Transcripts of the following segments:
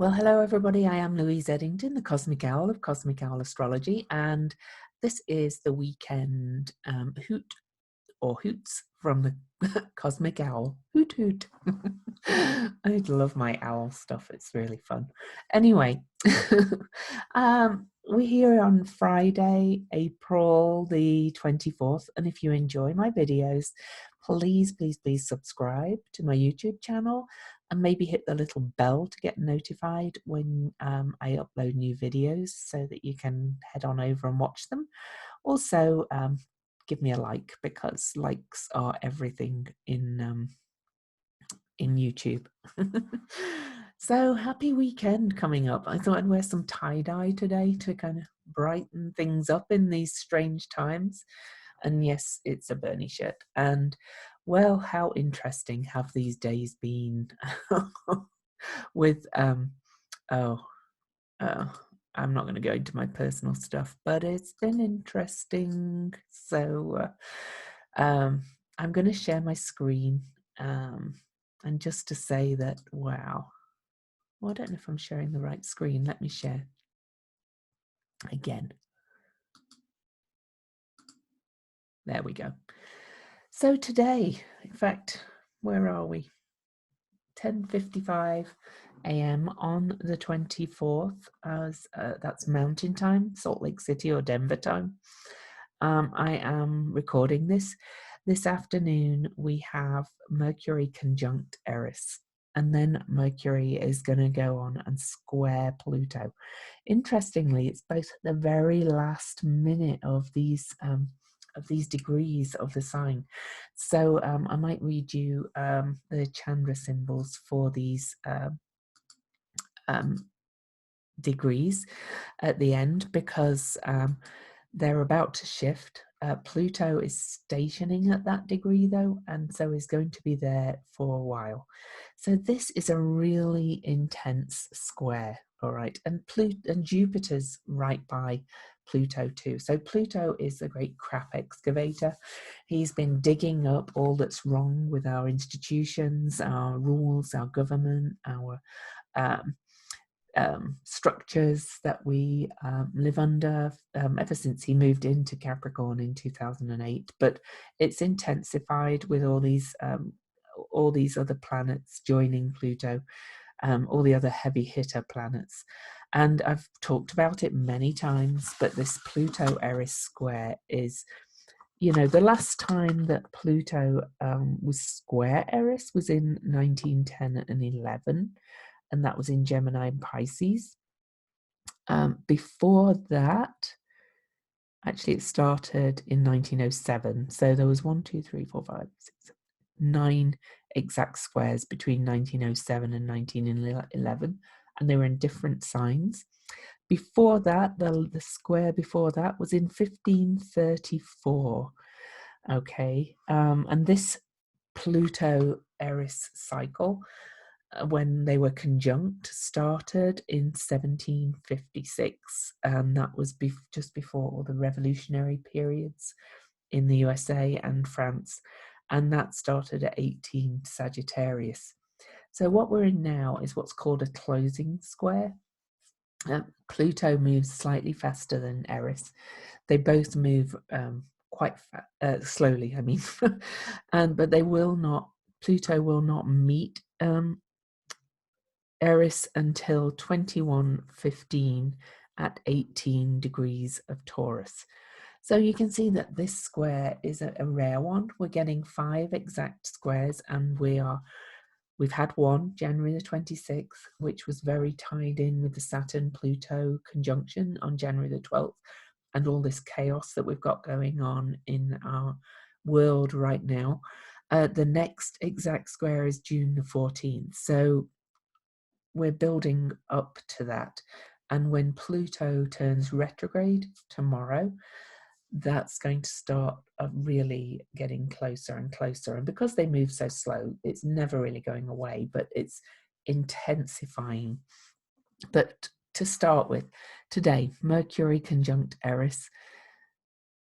Well, hello everybody. I am Louise Eddington, the Cosmic Owl of Cosmic Owl Astrology, and this is the weekend hoot or hoots from the Cosmic Owl. Hoot hoot. I love my owl stuff. It's really fun. Anyway, we're here on Friday, April the 24th, and if you enjoy my videos, please subscribe to my YouTube channel and maybe hit the little bell to get notified when I upload new videos so that you can head on over and watch them. Also, give me a like, because likes are everything in YouTube. So happy weekend coming up. I thought I'd wear some tie-dye today to kind of brighten things up in these strange times. And yes, it's a Bernie shirt. And well, how interesting have these days been with I'm not going to go into my personal stuff, but it's been interesting. So I'm going to share my screen, and just to say that, wow. Well, I don't know if I'm sharing the right screen. Let me share again. There we go. So today, in fact, where are we? 10:55 a.m. on the 24th, as that's Mountain Time, Salt Lake City or Denver time. I am recording this. This afternoon, we have Mercury conjunct Eris, and then Mercury is going to go on and square Pluto. Interestingly, it's both at the very last minute of these degrees of the sign. So I might read you the Chandra symbols for these degrees at the end, because they're about to shift. Pluto is stationing at that degree though, and so is going to be there for a while. So this is a really intense square, all right, and Jupiter's right by Pluto too. So Pluto is a great crap excavator. He's been digging up all that's wrong with our institutions, our rules, our government, our structures that we live under ever since he moved into Capricorn in 2008. But it's intensified with all these other planets joining Pluto, all the other heavy hitter planets. And I've talked about it many times, but this Pluto Eris square is, you know, the last time that Pluto was square Eris was in 1910 and 11. And that was in Gemini and Pisces. Before that, actually, it started in 1907. So there was 1, 2, 3, 4, 5, 6, 9 exact squares between 1907 and 1911, and they were in different signs. Before that, the square before that was in 1534. Okay, and this Pluto Eris cycle, when they were conjunct, started in 1756, and that was just before all the revolutionary periods in the USA and France, and that started at 18 Sagittarius. So what we're in now is what's called a closing square. Pluto moves slightly faster than Eris. They both move quite slowly, I mean, but they will not. Pluto will not meet Eris until 2115 at 18 degrees of Taurus. So you can see that this square is a rare one. We're getting 5 exact squares, and we've had one, January the 26th, which was very tied in with the Saturn-Pluto conjunction on January the 12th, and all this chaos that we've got going on in our world right now. The next exact square is June the 14th. So we're building up to that. And when Pluto turns retrograde tomorrow, that's going to start really getting closer and closer. And because they move so slow, it's never really going away, but it's intensifying. But to start with, today, Mercury conjunct Eris.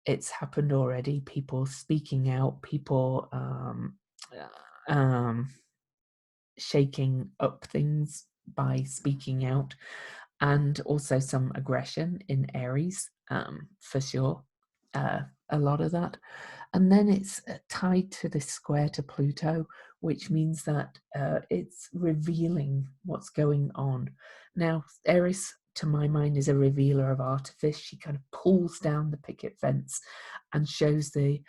It's happened already. People speaking out, people shaking up things by speaking out, and also some aggression in Aries, for sure, a lot of that. And then it's tied to this square to Pluto, which means that it's revealing what's going on. Now, Eris, to my mind, is a revealer of artifice. She kind of pulls down the picket fence and shows the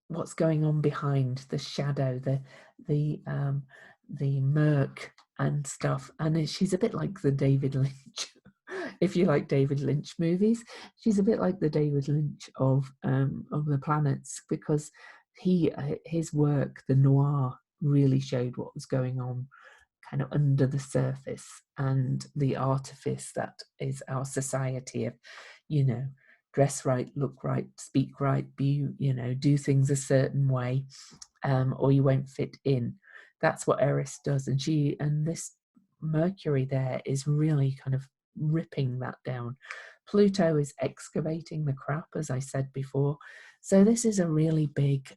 what's going on behind, the shadow, the murk and stuff. And she's a bit like the David Lynch. If you like David Lynch movies, she's a bit like the David Lynch of the planets, because his work, the noir, really showed what was going on kind of under the surface, and the artifice that is our society of, you know, dress right, look right, speak right, be, you know, do things a certain way, or you won't fit in. That's what Eris does, and this Mercury there is really kind of ripping that down. Pluto is excavating the crap, as I said before. So this is a really big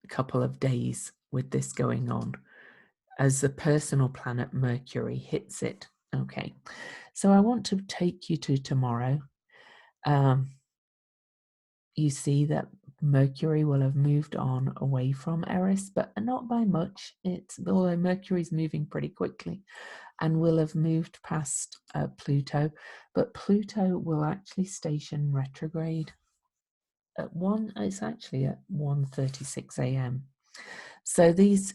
couple of days with this going on as the personal planet Mercury hits it. Okay, so I want to take you to tomorrow. You see that Mercury will have moved on away from Eris, but not by much. Although Mercury's moving pretty quickly, and will have moved past Pluto, but Pluto will actually station retrograde at it's actually at 1:36 a.m. So this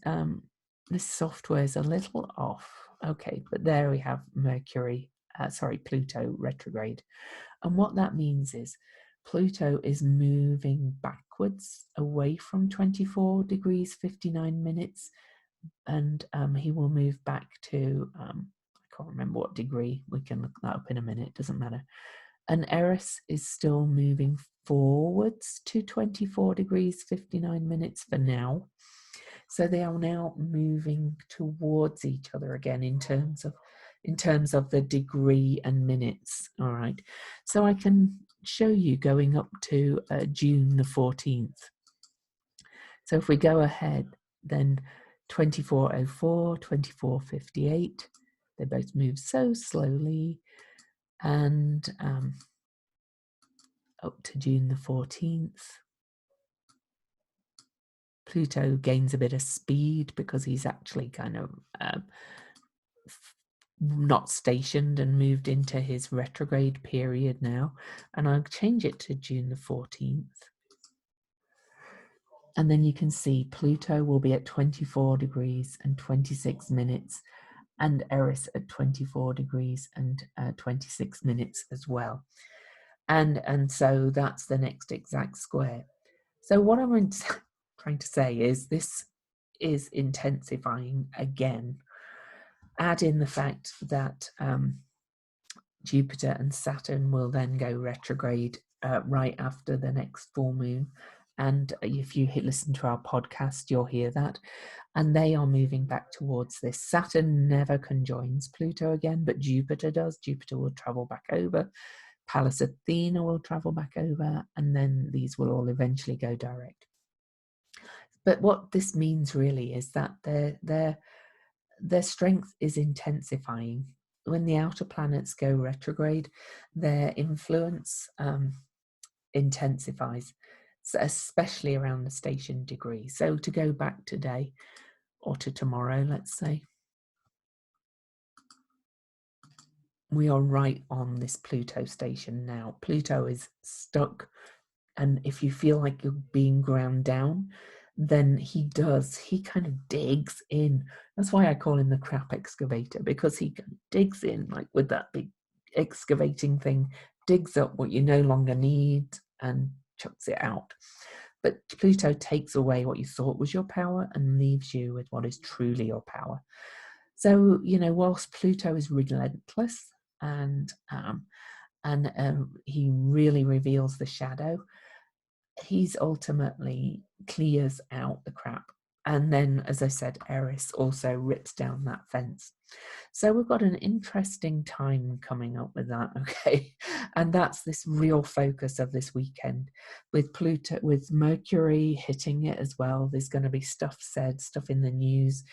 software is a little off. Okay, but there we have Pluto retrograde. And what that means is Pluto is moving backwards away from 24 degrees 59 minutes, and he will move back to, I can't remember what degree, we can look that up in a minute, doesn't matter. And Eris is still moving forwards to 24 degrees 59 minutes for now. So they are now moving towards each other again in terms of the degree and minutes. All right. So I can show you going up to June the 14th. So if we go ahead, then 2404, 2458, they both move so slowly. And up to June the 14th. Pluto gains a bit of speed because he's actually kind of not stationed and moved into his retrograde period now. And I'll change it to June the 14th. And then you can see Pluto will be at 24 degrees and 26 minutes, and Eris at 24 degrees and 26 minutes as well. And so that's the next exact square. So what I'm trying to say is this is intensifying again. Add in the fact that Jupiter and Saturn will then go retrograde right after the next full moon. And if you listen to our podcast, you'll hear that. And they are moving back towards this. Saturn never conjoins Pluto again, but Jupiter does. Jupiter will travel back over. Pallas Athena will travel back over, and then these will all eventually go direct. But what this means really is that their strength is intensifying. When the outer planets go retrograde, their influence intensifies, especially around the station degree. So to go back today or to tomorrow, let's say, we are right on this Pluto station now. Pluto is stuck, and if you feel like you're being ground down, then he kind of digs in. That's why I call him the crap excavator, because he digs in, like with that big excavating thing, digs up what you no longer need and chucks it out. But Pluto takes away what you thought was your power and leaves you with what is truly your power. So, whilst Pluto is relentless and he really reveals the shadow, he's ultimately clears out the crap. And then, as I said, Eris also rips down that fence. So we've got an interesting time coming up with that, okay? And that's this real focus of this weekend with Pluto, with Mercury hitting it as well. There's going to be stuff said, stuff in the news,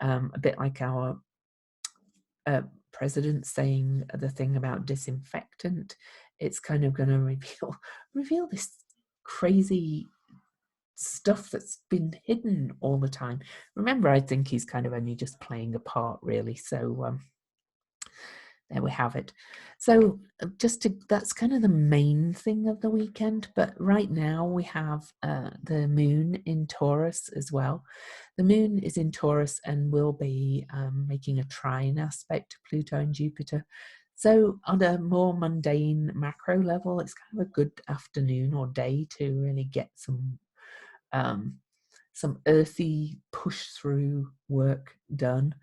a bit like our president saying the thing about disinfectant. It's kind of going to reveal this crazy stuff that's been hidden all the time. Remember, I think he's kind of only just playing a part, really. So there we have it. So that's kind of the main thing of the weekend. But right now we have the moon in Taurus as well. The moon is in Taurus and will be making a trine aspect to Pluto and Jupiter. So on a more mundane macro level, it's kind of a good afternoon or day to really get some earthy push through work done.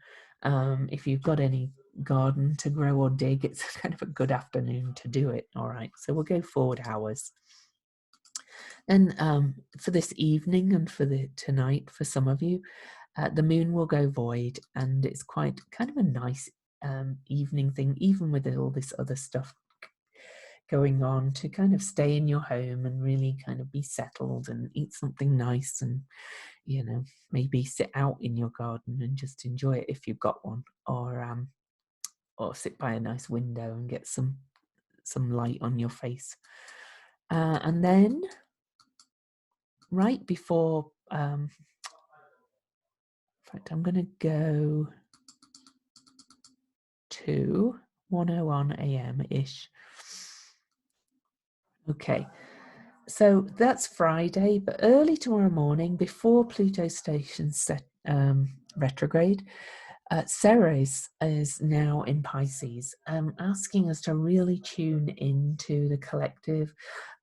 If you've got any garden to grow or dig, it's kind of a good afternoon to do it. All right, so we'll go forward hours. And for this evening and for tonight, for some of you, the moon will go void, and it's quite kind of a nice evening thing, even with all this other stuff going on, to kind of stay in your home and really kind of be settled and eat something nice, and maybe sit out in your garden and just enjoy it if you've got one, or sit by a nice window and get some light on your face. And then right before, in fact, I'm going to go to 1:01 a.m. ish. Okay, so that's Friday, but early tomorrow morning, before Pluto station set retrograde, Ceres is now in Pisces, asking us to really tune into the collective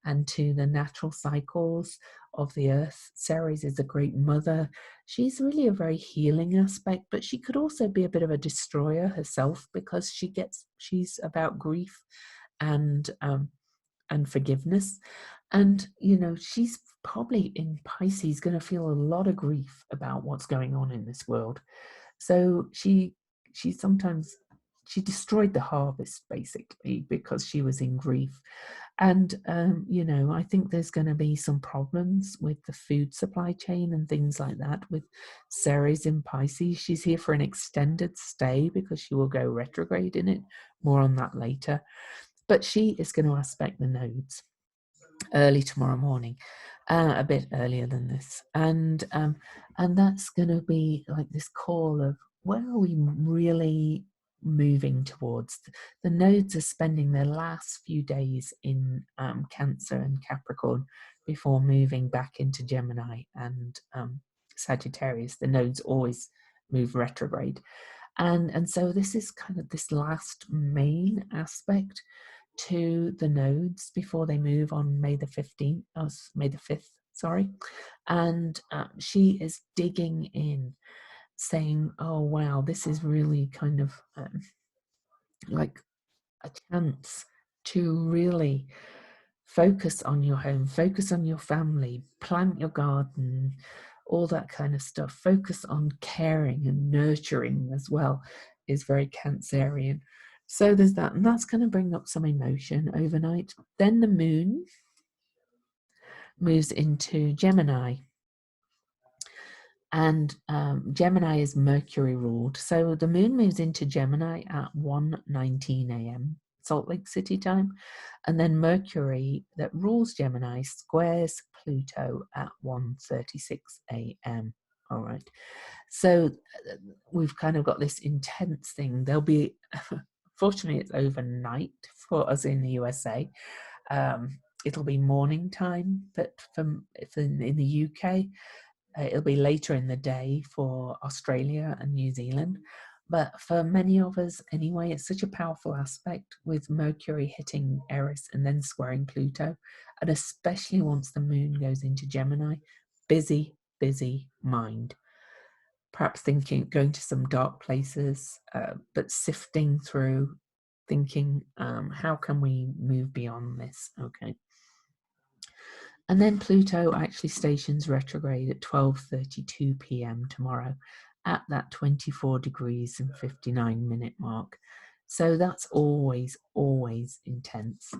and to the natural cycles of the earth. Ceres is a great mother. She's really a very healing aspect, but she could also be a bit of a destroyer herself, because she's about grief and forgiveness. And she's probably in Pisces going to feel a lot of grief about what's going on in this world. So she destroyed the harvest, basically, because she was in grief. And I think there's going to be some problems with the food supply chain and things like that with Ceres in Pisces. She's here for an extended stay because she will go retrograde in it. More on that later. But she is going to aspect the nodes early tomorrow morning, a bit earlier than this, and that's going to be like this call of, where are we really moving towards? The nodes are spending their last few days in Cancer and Capricorn before moving back into Gemini and Sagittarius. The nodes always move retrograde, and so this is kind of this last main aspect to the nodes before they move on May the 5th, sorry. And she is digging in, saying, oh wow, this is really kind of like a chance to really focus on your home, focus on your family, plant your garden, all that kind of stuff. Focus on caring and nurturing as well is very Cancerian. So there's that, and that's going to bring up some emotion overnight. Then the moon moves into Gemini, and Gemini is Mercury ruled. So the moon moves into Gemini at 1:19 a.m. Salt Lake City time, and then Mercury that rules Gemini squares Pluto at 1:36 a.m. All right, so we've kind of got this intense thing. There'll be, fortunately, it's overnight for us in the USA. It'll be morning time, but in the UK, it'll be later in the day for Australia and New Zealand. But for many of us, anyway, it's such a powerful aspect with Mercury hitting Eris and then squaring Pluto. And especially once the moon goes into Gemini, busy, busy mind. Perhaps going to some dark places, but sifting through, thinking, how can we move beyond this? Okay. And then Pluto actually stations retrograde at 12:32 p.m. tomorrow at that 24 degrees and 59-minute mark. So that's always, always intense.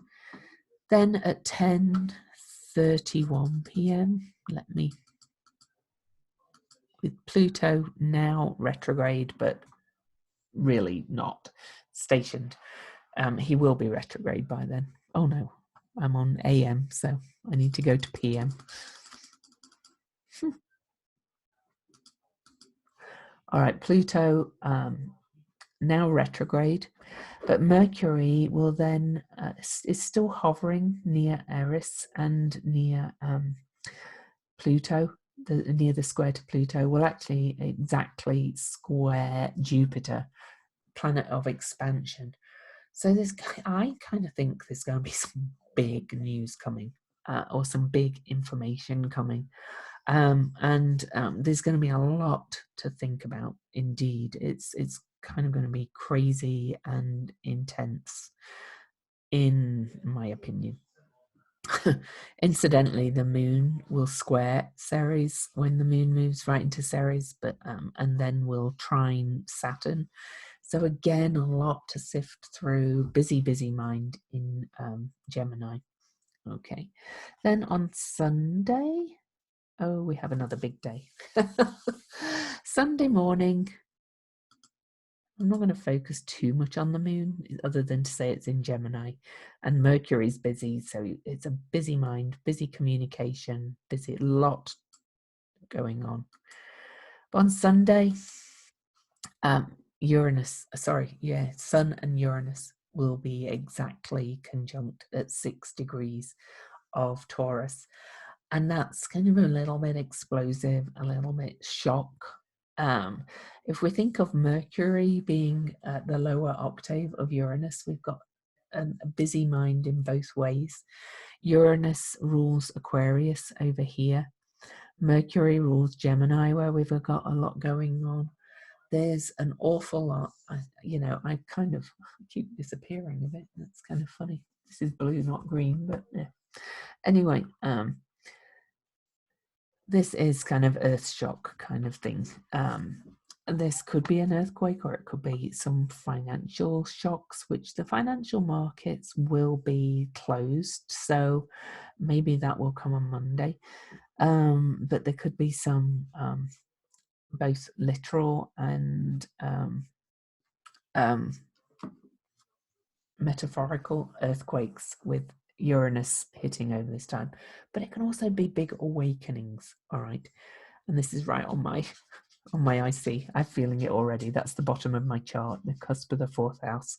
Then at 10:31 p.m., with Pluto now retrograde, but really not stationed. He will be retrograde by then. Oh no, I'm on AM, so I need to go to PM. All right, Pluto now retrograde, but Mercury will then is still hovering near Eris and near Pluto, near the square to Pluto, will actually exactly square Jupiter, planet of expansion. So I kind of think there's going to be some big news coming, or some big information coming. There's going to be a lot to think about. Indeed, it's kind of going to be crazy and intense, in my opinion. Incidentally, the moon will square Ceres when the moon moves right into Ceres, but and then will trine Saturn. So again, a lot to sift through. Busy mind in Gemini. Okay, then on Sunday. Oh, we have another big day. Sunday morning. I'm not going to focus too much on the moon, other than to say it's in Gemini, and Mercury's busy, so it's a busy mind, busy communication, busy, lot going on. But on Sunday, Sun and Uranus will be exactly conjunct at 6 degrees of Taurus. And that's kind of a little bit explosive, a little bit shock. If we think of Mercury being at the lower octave of Uranus, we've got a busy mind in both ways. Uranus rules Aquarius over here. Mercury rules Gemini, where we've got a lot going on. There's an awful lot. I kind of keep disappearing a bit. That's kind of funny. This is blue, not green, but yeah. Anyway, this is kind of earth shock kind of thing. This could be an earthquake, or it could be some financial shocks, which the financial markets will be closed. So maybe that will come on Monday. But there could be some both literal and metaphorical earthquakes with Uranus hitting over this time. But it can also be big awakenings. All right. And this is right on my IC. I'm feeling it already. That's the bottom of my chart, the cusp of the 4th house.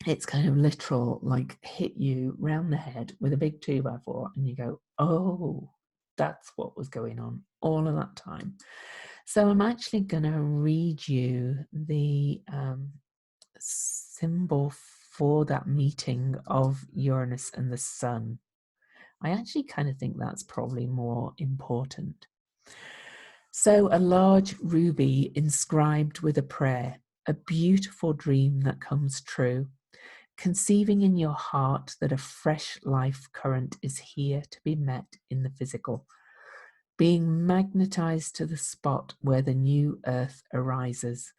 It's kind of literal, like hit you round the head with a big 2x4, and you go, oh, that's what was going on all of that time. So I'm actually going to read you the symbol for that meeting of Uranus and the Sun. I actually kind of think that's probably more important. So a large ruby inscribed with a prayer, a beautiful dream that comes true, conceiving in your heart that a fresh life current is here to be met in the physical, being magnetized to the spot where the new earth arises.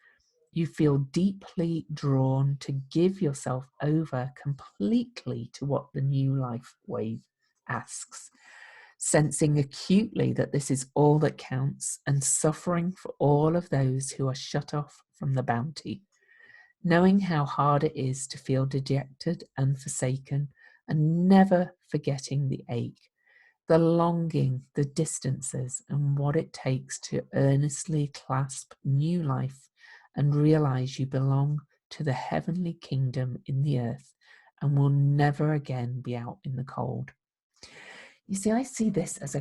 You feel deeply drawn to give yourself over completely to what the new life wave asks, sensing acutely that this is all that counts, and suffering for all of those who are shut off from the bounty, knowing how hard it is to feel dejected and forsaken, and never forgetting the ache, the longing, the distances, and what it takes to earnestly clasp new life and realize you belong to the heavenly kingdom in the earth and will never again be out in the cold. You see, I see this as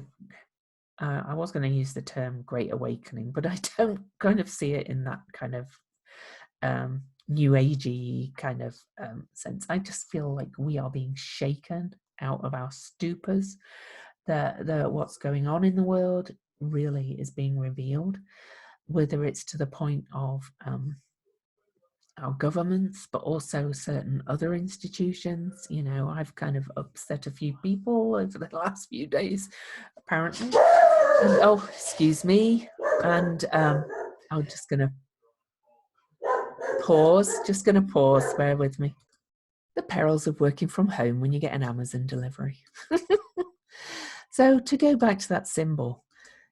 I was going to use the term great awakening, but I don't kind of see it in that kind of new agey kind of sense. I just feel like we are being shaken out of our stupors. The what's going on in the world really is being revealed, whether it's to the point of our governments, but also certain other institutions. You know, I've kind of upset a few people over the last few days, apparently. And, oh, excuse me. And I'm just going to pause, bear with me. The perils of working from home when you get an Amazon delivery. So to go back to that symbol,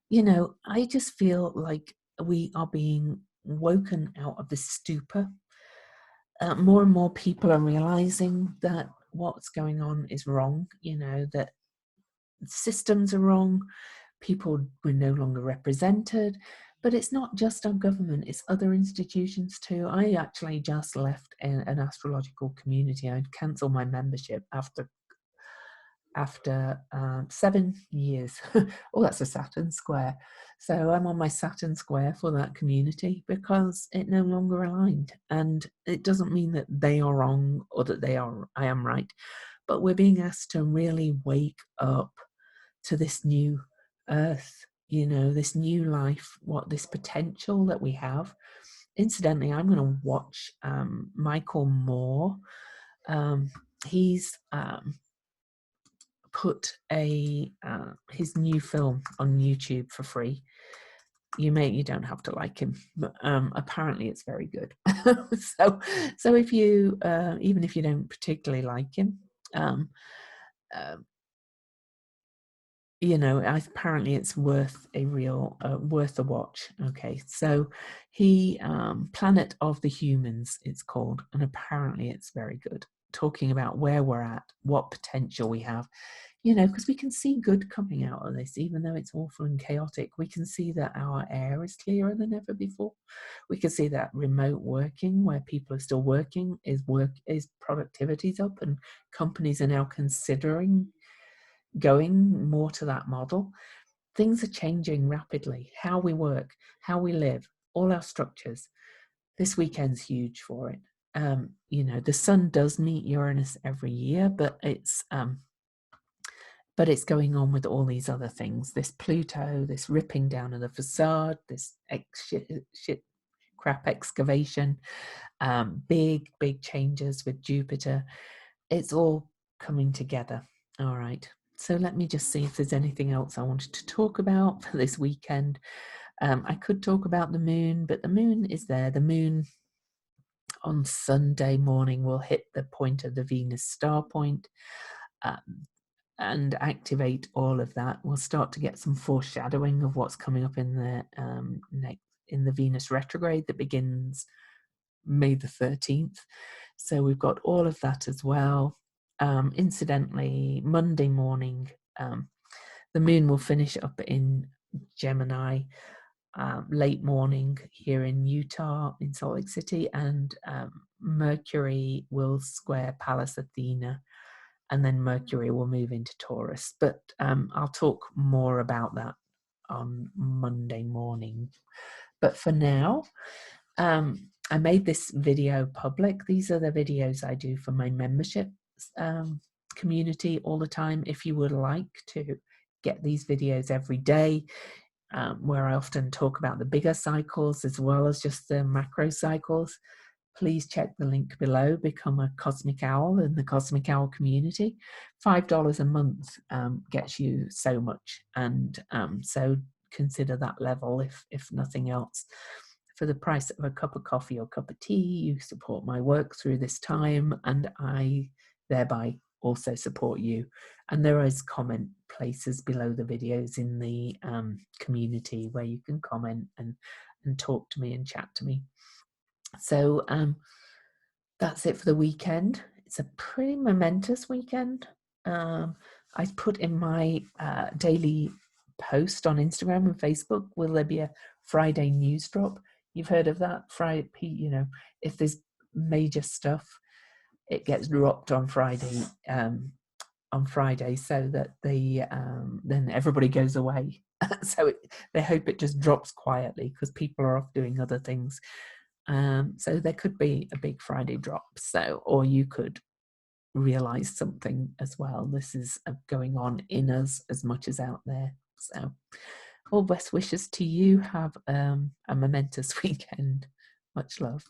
you know, I just feel like we are being woken out of this stupor. More and more people are realizing that what's going on is wrong, you know, that systems are wrong, people were no longer represented. But it's not just our government, it's other institutions too. I actually just left an astrological community. I'd cancelled my membership after 7 years. Oh, that's a Saturn square. So I'm on my Saturn square for that community because it no longer aligned. And it doesn't mean that they are wrong or that I am right, but we're being asked to really wake up to this new earth, you know, this new life, this potential that we have. Incidentally, I'm going to watch Michael Moore. He's put his new film on YouTube for free. You don't have to like him, but apparently it's very good. so if you even if you don't particularly like him, you know, apparently it's worth a watch. Okay, so he Planet of the Humans, it's called, and apparently it's very good, talking about where we're at, what potential we have, you know, because we can see good coming out of this, even though it's awful and chaotic. We can see that our air is clearer than ever before. We can see that remote working, where people are still working, is productivity's up, and companies are now considering going more to that model. Things are changing rapidly. How we work, how we live, all our structures. This weekend's huge for it. You know, the sun does meet Uranus every year, but it's going on with all these other things. This Pluto, this ripping down of the facade, this shit crap excavation, big changes with Jupiter. It's all coming together. All right. So let me just see if there's anything else I wanted to talk about for this weekend. I could talk about the moon, but the moon is there. The moon on Sunday morning will hit the point of the Venus star point and activate all of that. We'll start to get some foreshadowing of what's coming up in the Venus retrograde that begins May the 13th. So we've got all of that as well. Incidentally, Monday morning, the moon will finish up in Gemini, late morning here in Utah, in Salt Lake City, and Mercury will square Pallas Athena, and then Mercury will move into Taurus. But I'll talk more about that on Monday morning. But for now, I made this video public. These are the videos I do for my membership community all the time. If you would like to get these videos every day, where I often talk about the bigger cycles as well as just the macro cycles, please check the link below. Become a Cosmic Owl in the Cosmic Owl community. $5 a month gets you so much, and so consider that level if nothing else. For the price of a cup of coffee or cup of tea, you support my work through this time, and I thereby also support you. And there is comment places below the videos in the community where you can comment and talk to me and chat to me. So that's it for the weekend. It's a pretty momentous weekend. I put in my daily post on Instagram and Facebook, will there be a Friday news drop? You've heard of that? Friday, you know, if there's major stuff, it gets dropped on Friday, so that then everybody goes away. So they hope it just drops quietly because people are off doing other things. So there could be a big Friday drop. So, or you could realize something as well. This is going on in us as much as out there. So all best wishes to you. Have a momentous weekend. Much love.